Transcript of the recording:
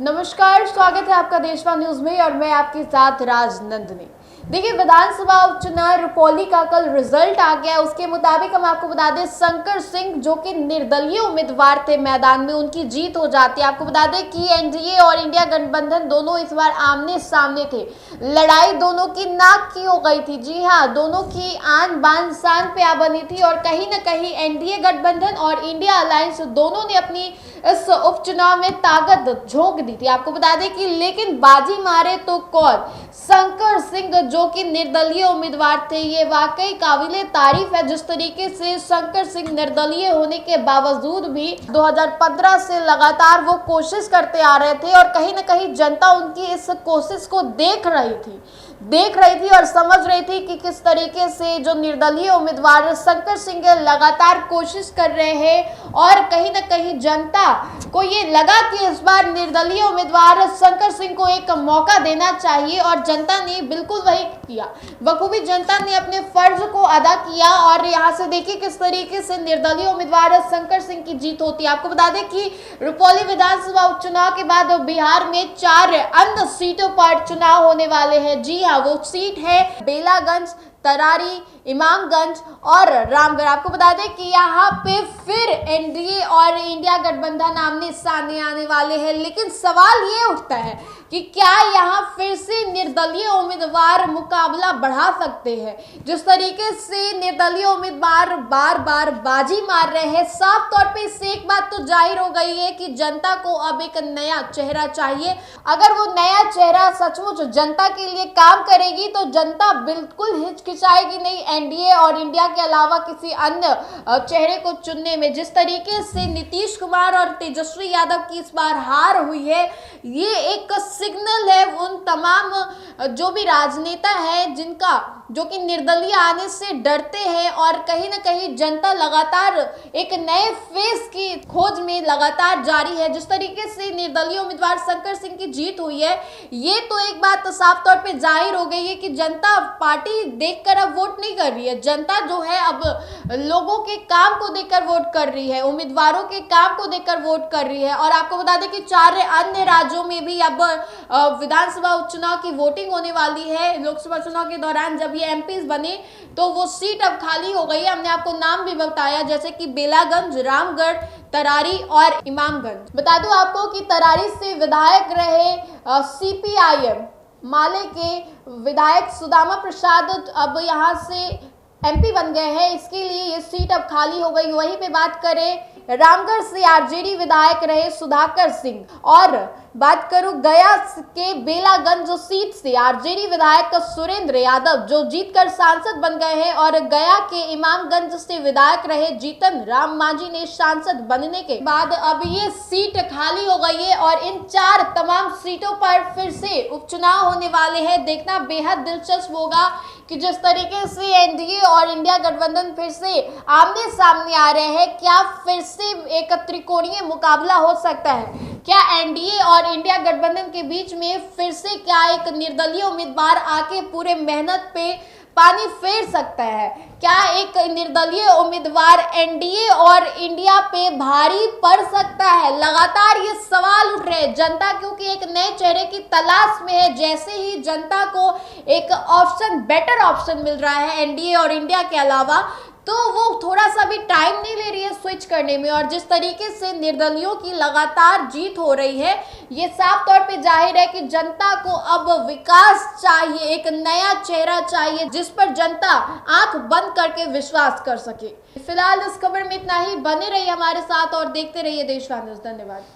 नमस्कार, स्वागत है आपका देशवा न्यूज में और मैं आपके साथ राजनंदनी। देखिए, विधानसभा उपचुनाव रुपौली का कल रिजल्ट आ गया। उसके मुताबिक हम आपको बता दें, शंकर सिंह जो कि निर्दलीय उम्मीदवार थे मैदान में, उनकी जीत हो जाती है। आपको बता दें कि एनडीए और इंडिया गठबंधन दोनों इस बार आमने सामने थे। लड़ाई दोनों की नाक की हो गई थी। जी हाँ, दोनों की आन बान शान पे आ बनी थी और कहीं ना कहीं एनडीए गठबंधन और इंडिया अलायंस दोनों ने अपनी इस उपचुनाव में ताकत झोंक दी थी। आपको बता दें कि लेकिन बाजी मारे तो कौन, शंकर सिंह जो कि निर्दलीय उम्मीदवार थे। ये वाकई काबिले तारीफ है जिस तरीके से शंकर सिंह निर्दलीय होने के बावजूद भी 2015 से लगातार वो कोशिश करते आ रहे थे और कहीं ना कहीं जनता उनकी इस कोशिश को देख रही थी और समझ रही थी कि किस तरीके से जो निर्दलीय उम्मीदवार शंकर सिंह लगातार कोशिश कर रहे हैं और कहीं ना कहीं जनता को ये लगा कि इस बार निर्दलीय उम्मीदवार शंकर सिंह को एक मौका देना चाहिए और जनता ने बिल्कुल वही किया। बखूबी जनता ने अपने फर्ज को अदा किया और यहाँ से देखिए किस तरीके से निर्दलीय उम्मीदवार शंकर सिंह की जीत होती है। आपको बता दें कि रुपौली विधानसभा उपचुनाव के बाद बिहार में 4 अन्य सीटों पर चुनाव होने वाले हैं। जी हाँ, वो सीट है बेलागंज, तरारी, इमामगंज और रामगढ़। आपको बता दें कि यहाँ पे फिर एनडीए और इंडिया गठबंधन आमने सामने आने वाले हैं। लेकिन सवाल ये उठता है कि क्या यहाँ फिर से निर्दलीय उम्मीदवार मुकाबला बढ़ा सकते हैं। जिस तरीके से निर्दलीय उम्मीदवार बार बार बाजी मार रहे हैं, साफ तौर पे इससे एक बात तो जाहिर हो गई है कि जनता को अब एक नया चेहरा चाहिए। अगर वो नया चेहरा सचमुच जनता के लिए काम करेगी तो जनता बिल्कुल हिचकिचाएगी नहीं एनडीए और इंडिया के अलावा किसी अन्य चेहरे को चुनने में। जिस तरीके से नीतीश कुमार और तेजस्वी यादव की इस बार हार हुई है, ये एक सिग्नल है उन तमाम जो भी राजनेता हैं जो कि निर्दलीय आने से डरते हैं और कहीं ना कहीं जनता लगातार एक नए फेस की खोज में लगातार जारी है। जिस तरीके से निर्दलीय उम्मीदवार शंकर सिंह की जीत हुई है, ये तो एक बात तो साफ तौर पे जाहिर हो गई है कि जनता पार्टी देखकर अब वोट नहीं कर रही है। जनता जो है अब लोगों के काम को देखकर वोट कर रही है, उम्मीदवारों के काम को देखकर वोट कर रही है। और आपको बता दें कि 4 अन्य राज्यों में भी अब विधानसभा उपचुनाव की वोटिंग होने वाली है। लोकसभा चुनाव के दौरान जब ये एमपीज बने तो वो सीट अब खाली हो गई है। हमने आपको नाम भी बताया, जैसे कि बेलागंज, रामगढ़, तरारी और इमामगंज। बता दूं आपको कि तरारी से विधायक रहे सीपीआईएम माले के विधायक सुदामा प्रसाद अब यहाँ से एमपी बन गए हैं। इसके लिए ये सीट अब खाली हो गई। वहीं पे बात करें रामगढ़ से आरजेडी विधायक रहे सुधाकर सिंह और बात करूं गया के बेलागंज सीट से आरजेडी विधायक सुरेंद्र यादव जो जीतकर सांसद बन गए हैं और गया के इमामगंज से विधायक रहे जीतन राम मांझी ने सांसद बनने के बाद अब ये सीट खाली हो गई है और इन 4 तमाम सीटों पर फिर से उपचुनाव होने वाले हैं। देखना बेहद दिलचस्प होगा कि जिस तरीके से एनडीए और इंडिया गठबंधन फिर से आमने सामने आ रहे हैं, क्या फिर से एक त्रिकोणीय मुकाबला हो सकता है। क्या एनडीए और इंडिया गठबंधन के बीच में फिर से क्या एक निर्दलीय उम्मीदवार आके पूरे मेहनत पे पानी फेर सकता है। क्या एक निर्दलीय उम्मीदवार एनडीए और इंडिया पे भारी पड़ सकता है। लगातार ये सवाल उठ रहे हैं जनता, क्योंकि एक नए चेहरे की तलाश में है। जैसे ही जनता को एक ऑप्शन, बेटर ऑप्शन मिल रहा है एनडीए और इंडिया के अलावा, तो वो थोड़ा सा भी टाइम नहीं ले रही है स्विच करने में। और जिस तरीके से निर्दलियों की लगातार जीत हो रही है, ये साफ तौर पे जाहिर है कि जनता को अब विकास चाहिए, एक नया चेहरा चाहिए जिस पर जनता आंख बंद करके विश्वास कर सके। फिलहाल इस खबर में इतना ही। बने रहिए हमारे साथ और देखते रहिए देशवा न्यूज़। धन्यवाद।